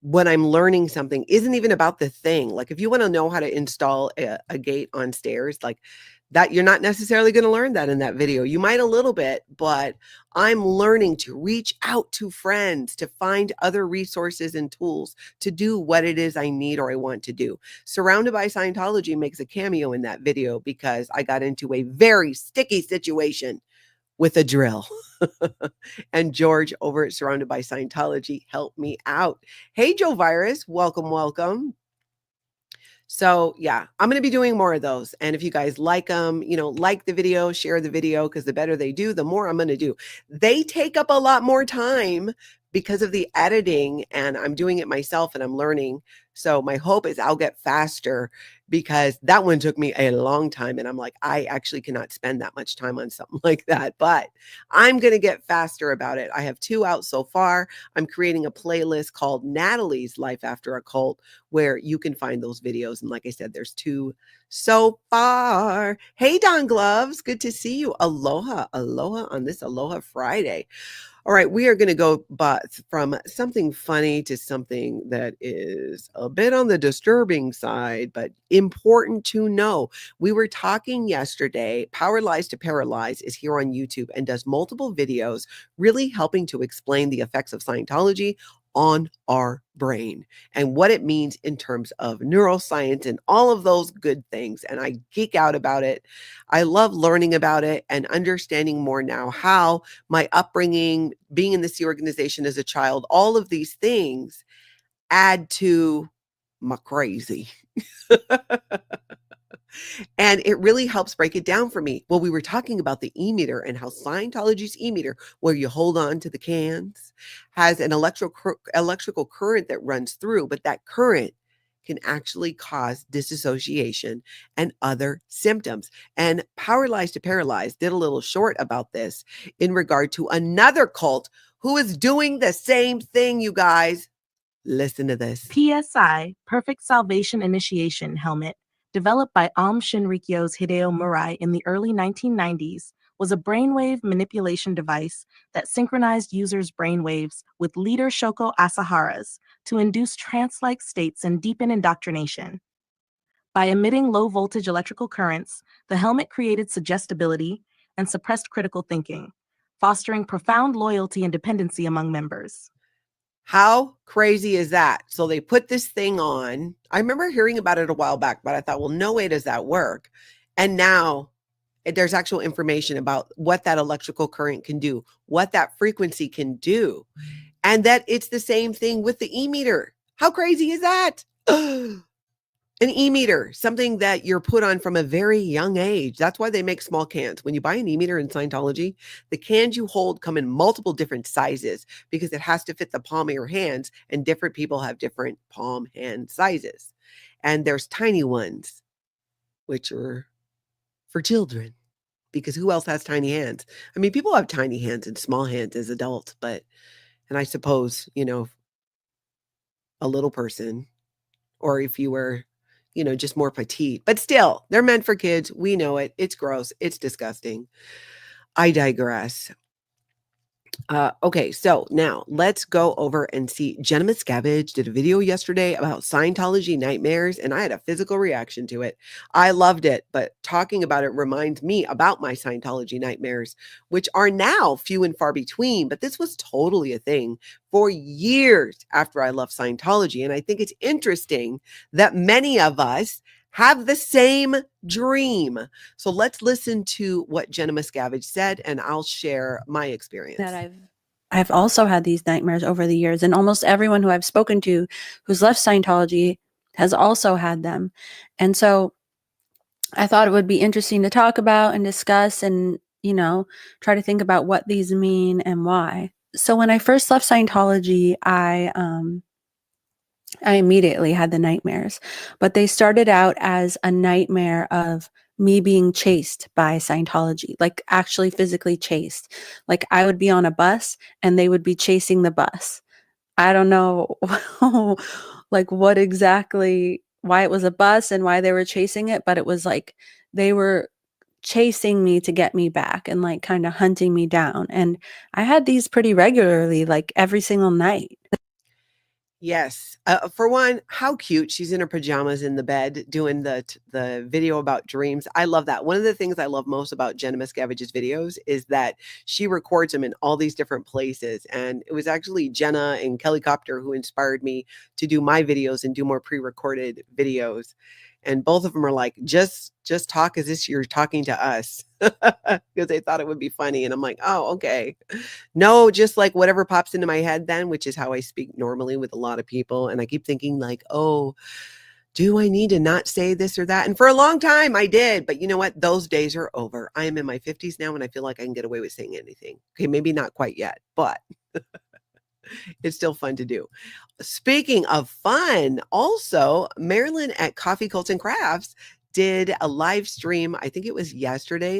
when I'm learning something, isn't even about the thing. Like if you want to know how to install a gate on stairs, like that, you're not necessarily going to learn that in that video. You might a little bit, but I'm learning to reach out to friends, to find other resources and tools to do what it is I need or I want to do. Surrounded by Scientology makes a cameo in that video because I got into a very sticky situation with a drill. And George over at Surrounded by Scientology helped me out. Hey, Joe Virus, welcome, welcome. So yeah, I'm going to be doing more of those. And if you guys like them, you know, like the video, share the video, because the better they do, the more I'm going to do. They take up a lot more time because of the editing, and I'm doing it myself and I'm learning. So my hope is I'll get faster, because that one took me a long time. And I'm like, I actually cannot spend that much time on something like that, but I'm going to get faster about it. I have 2 out so far. I'm creating a playlist called Natalie's Life After a Cult, where you can find those videos. And like I said, there's 2 so far. Hey, Don Gloves, good to see you. Aloha, aloha on this Aloha Friday. All right, we are going to go from something funny to something that is a bit on the disturbing side, but important to know. We were talking yesterday. Power Lies to Paralyze is here on YouTube and does multiple videos, really helping to explain the effects of Scientology on our brain and what it means in terms of neuroscience and all of those good things. And I geek out about it. I love learning about it and understanding more now how my upbringing, being in the Sea organization as a child, all of these things add to my crazy. And it really helps break it down for me. Well, we were talking about the e-meter and how Scientology's e-meter, where you hold on to the cans, has an electrical current that runs through, but that current can actually cause disassociation and other symptoms. And Power Lies to Paralyze did a little short about this in regard to another cult who is doing the same thing, you guys. Listen to this. PSI, Perfect Salvation Initiation helmet, developed by Shinrikyo's Hideo Murai in the early 1990s, was a brainwave manipulation device that synchronized users' brainwaves with leader Shoko Asahara's to induce trance-like states and deepen indoctrination. By emitting low-voltage electrical currents, the helmet created suggestibility and suppressed critical thinking, fostering profound loyalty and dependency among members. How crazy is that? So they put this thing on. I remember hearing about it a while back, but I thought, well, no way does that work. And now there's actual information about what that electrical current can do, what that frequency can do, and that it's the same thing with the e-meter. How crazy is that? An e-meter, something that you're put on from a very young age. That's why they make small cans. When you buy an e-meter in Scientology, the cans you hold come in multiple different sizes because it has to fit the palm of your hands, and different people have different palm hand sizes. And there's tiny ones, which are for children, because who else has tiny hands? I mean, people have tiny hands and small hands as adults, but, and I suppose, you know, a little person, or if you were, you know, just more petite, but still, they're meant for kids. We know it. It's gross. It's disgusting. I digress. Okay, so now let's go over and see. Jenna Miscavige did a video yesterday about Scientology Nightmares, and I had a physical reaction to it. I loved it, but talking about it reminds me about my Scientology nightmares, which are now few and far between, but this was totally a thing for years after I left Scientology. And I think it's interesting that many of us have the same dream. So let's listen to what Jenna Miscavige said, and I'll share my experience. That I've also had these nightmares over the years, and almost everyone who I've spoken to who's left Scientology has also had them. And so I thought it would be interesting to talk about and discuss and, you know, try to think about what these mean and why. So when I first left Scientology, I immediately had the nightmares, but they started out as a nightmare of me being chased by Scientology, like actually physically chased. Like I would be on a bus and they would be chasing the bus. I don't know like what exactly, why it was a bus and why they were chasing it, but it was like they were chasing me to get me back and like kind of hunting me down. And I had these pretty regularly, like every single night. Yes. For one, how cute. She's in her pajamas in the bed doing the video about dreams. I love that. One of the things I love most about Jenna Miscavige's videos is that she records them in all these different places. And it was actually Jenna and Kelly Copter who inspired me to do my videos and do more pre-recorded videos. And both of them are like, just talk as if you're talking to us, because they thought it would be funny. And I'm like, oh, okay. No, just like whatever pops into my head then, which is how I speak normally with a lot of people. And I keep thinking like, oh, do I need to not say this or that? And for a long time I did, but you know what? Those days are over. I am in my 50s now and I feel like I can get away with saying anything. Okay, maybe not quite yet, but it's still fun to do. Speaking of fun, also, Marilyn at Coffee Cults and Crafts did a live stream, I think it was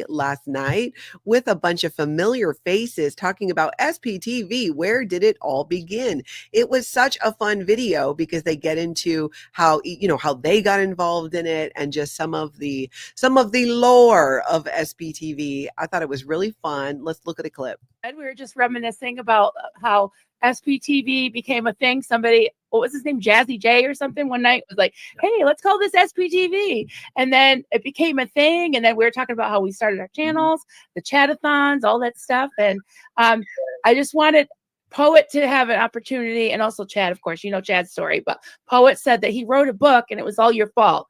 last night, with a bunch of familiar faces talking about SPTV. Where did it all begin? It was such a fun video because they get into how, you know, how they got involved in it and just some of the lore of SPTV. I thought it was really fun. Let's look at a clip. We were just reminiscing about how SPTV became a thing. Somebody, what was his name? Jazzy J or something one night was like, hey, let's call this SPTV. And then it became a thing. And then we were talking about how we started our channels, the chatathons, all that stuff. And I just wanted Poet to have an opportunity, and also Chad, of course, you know Chad's story, but Poet said that he wrote a book and it was all your fault.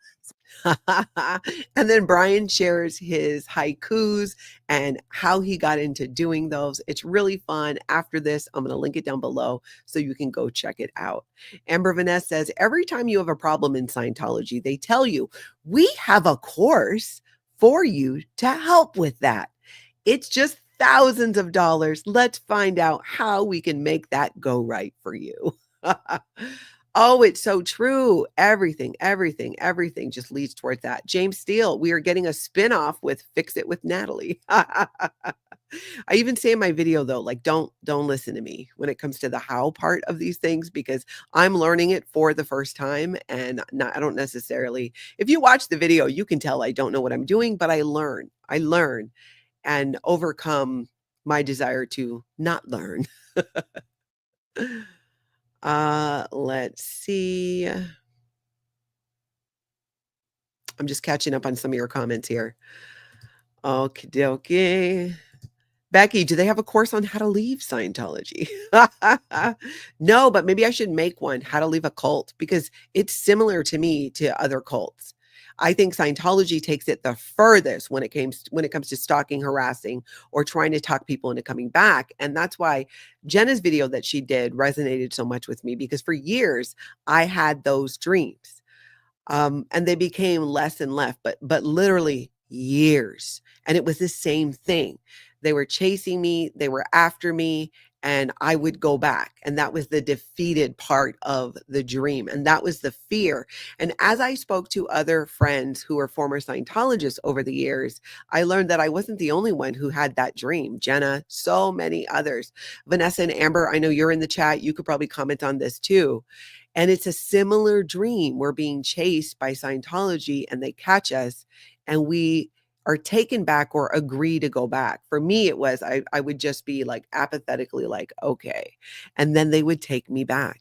And then Brian shares his haikus and how he got into doing those. It's really fun. After this, I'm going to link it down below so you can go check it out. Amber Vanessa says, every time you have a problem in Scientology, they tell you, we have a course for you to help with that. It's just thousands of dollars. Let's find out how we can make that go right for you. Oh, it's so true. Everything just leads towards that. James Steele, we are getting a spinoff with Fix It with Natalie. I even say in my video though, like, don't listen to me when it comes to the how part of these things, because I'm learning it for the first time. And I don't necessarily, if you watch the video, you can tell I don't know what I'm doing, but I learn and overcome my desire to not learn. Let's see. I'm just catching up on some of your comments here. Okie dokie. Becky, do they have a course on how to leave Scientology? No, but maybe I should make one, how to leave a cult, because it's similar to me to other cults. I think Scientology takes it the furthest when it comes to stalking, harassing, or trying to talk people into coming back. And that's why Jenna's video that she did resonated so much with me, because for years I had those dreams. And they became less and less, but literally years. And it was the same thing. They were chasing me, they were after me, and I would go back. And that was the defeated part of the dream. And that was the fear. And as I spoke to other friends who were former Scientologists over the years, I learned that I wasn't the only one who had that dream. Jenna, so many others. Vanessa and Amber, I know you're in the chat. You could probably comment on this too. And it's a similar dream. We're being chased by Scientology and they catch us and we are taken back or agree to go back. For me, it was, I would just be like apathetically like, okay. And then they would take me back.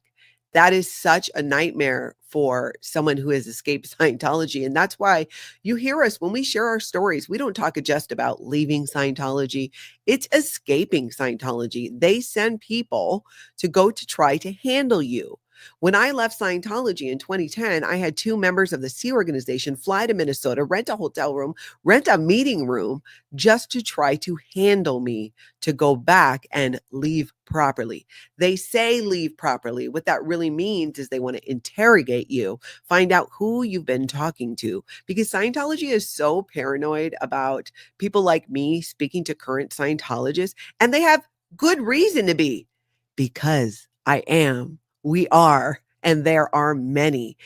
That is such a nightmare for someone who has escaped Scientology. And that's why you hear us when we share our stories. We don't talk just about leaving Scientology. It's escaping Scientology. They send people to go to try to handle you. When I left Scientology in 2010, I had 2 members of the Sea Organization fly to Minnesota, rent a hotel room, rent a meeting room just to try to handle me to go back and leave properly. They say leave properly. What that really means is they want to interrogate you, find out who you've been talking to, because Scientology is so paranoid about people like me speaking to current Scientologists, and they have good reason to be. Because I am, we are, and there are many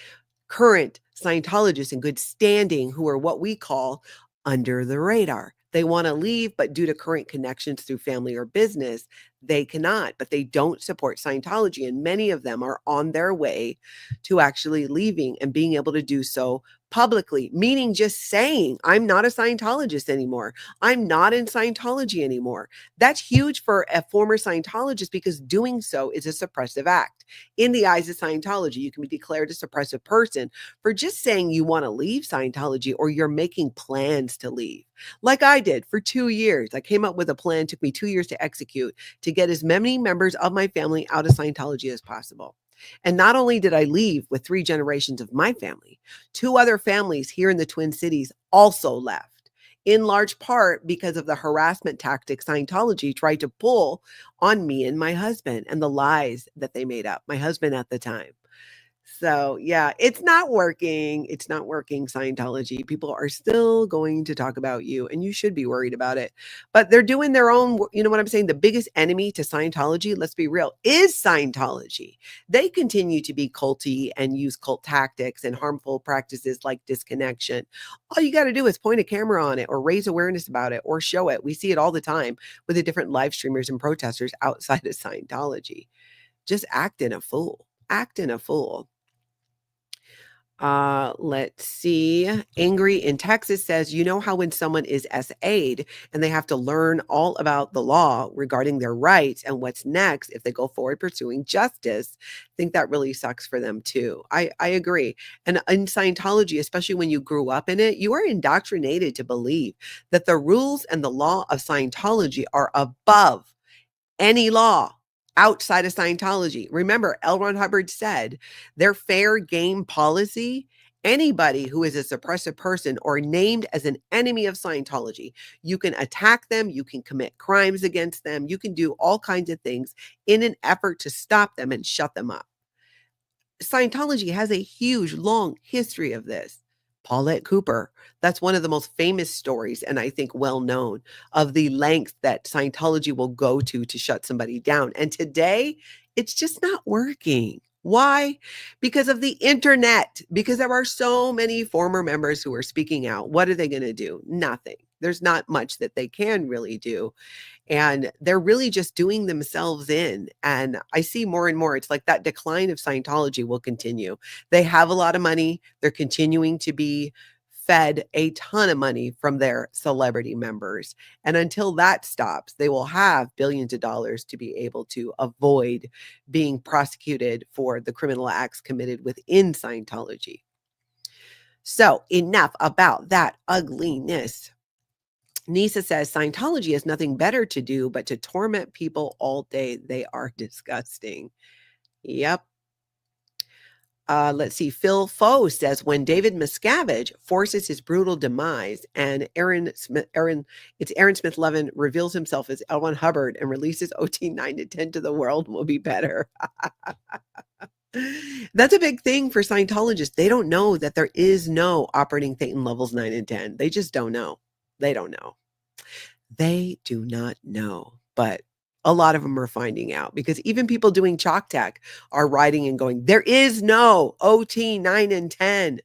current Scientologists in good standing who are what we call under the radar. They want to leave, but due to current connections through family or business, they cannot, but they don't support Scientology. And many of them are on their way to actually leaving and being able to do so publicly, meaning just saying, I'm not a Scientologist anymore. I'm not in Scientology anymore. That's huge for a former Scientologist because doing so is a suppressive act. In the eyes of Scientology, you can be declared a suppressive person for just saying you want to leave Scientology or you're making plans to leave. Like I did for 2 years. I came up with a plan, took me 2 years to execute to get as many members of my family out of Scientology as possible. And not only did I leave with 3 generations of my family, 2 other families here in the Twin Cities also left, in large part because of the harassment tactics Scientology tried to pull on me and my husband and the lies that they made up, my husband at the time. So yeah, it's not working. It's not working, Scientology. People are still going to talk about you and you should be worried about it. But they're doing their own, you know what I'm saying? The biggest enemy to Scientology, let's be real, is Scientology. They continue to be culty and use cult tactics and harmful practices like disconnection. All you got to do is point a camera on it or raise awareness about it or show it. We see it all the time with the different live streamers and protesters outside of Scientology. Just acting a fool. Acting a fool. Let's see. Angry in Texas says, you know how when someone is SA'd and they have to learn all about the law regarding their rights and what's next if they go forward pursuing justice, I think that really sucks for them too. I agree. And in Scientology, especially when you grew up in it, you are indoctrinated to believe that the rules and the law of Scientology are above any law outside of Scientology. Remember, L. Ron Hubbard said their fair game policy, anybody who is a suppressive person or named as an enemy of Scientology, you can attack them, you can commit crimes against them, you can do all kinds of things in an effort to stop them and shut them up. Scientology has a huge, long history of this. Paulette Cooper, that's one of the most famous stories, and I think well known, of the length that Scientology will go to shut somebody down. And today, it's just not working. Why? Because of the internet, because there are so many former members who are speaking out. What are they going to do? Nothing. There's not much that they can really do. And they're really just doing themselves in. And I see more and more, it's like that decline of Scientology will continue. They have a lot of money. They're continuing to be fed a ton of money from their celebrity members. And until that stops, they will have billions of dollars to be able to avoid being prosecuted for the criminal acts committed within Scientology. So enough about that ugliness. Nisa says Scientology has nothing better to do but to torment people all day. They are disgusting. Yep. Let's see. Phil Foe says when David Miscavige forces his brutal demise and Aaron Smith Levin reveals himself as L. Ron Hubbard and releases OT 9 to 10 to the world will be better. That's a big thing for Scientologists. They don't know that there is no operating Thetan levels 9 and 10. They just don't know. They don't know. They do not know, but a lot of them are finding out because even people doing chalk tech are writing and going, there is no OT 9 and 10.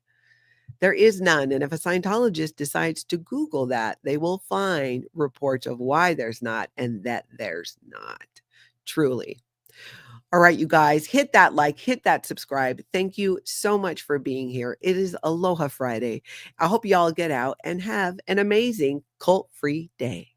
There is none. And if a Scientologist decides to Google that, they will find reports of why there's not and that there's not. Truly. All right, you guys, hit that like, hit that subscribe. Thank you so much for being here. It is Aloha Friday. I hope y'all get out and have an amazing cult-free day.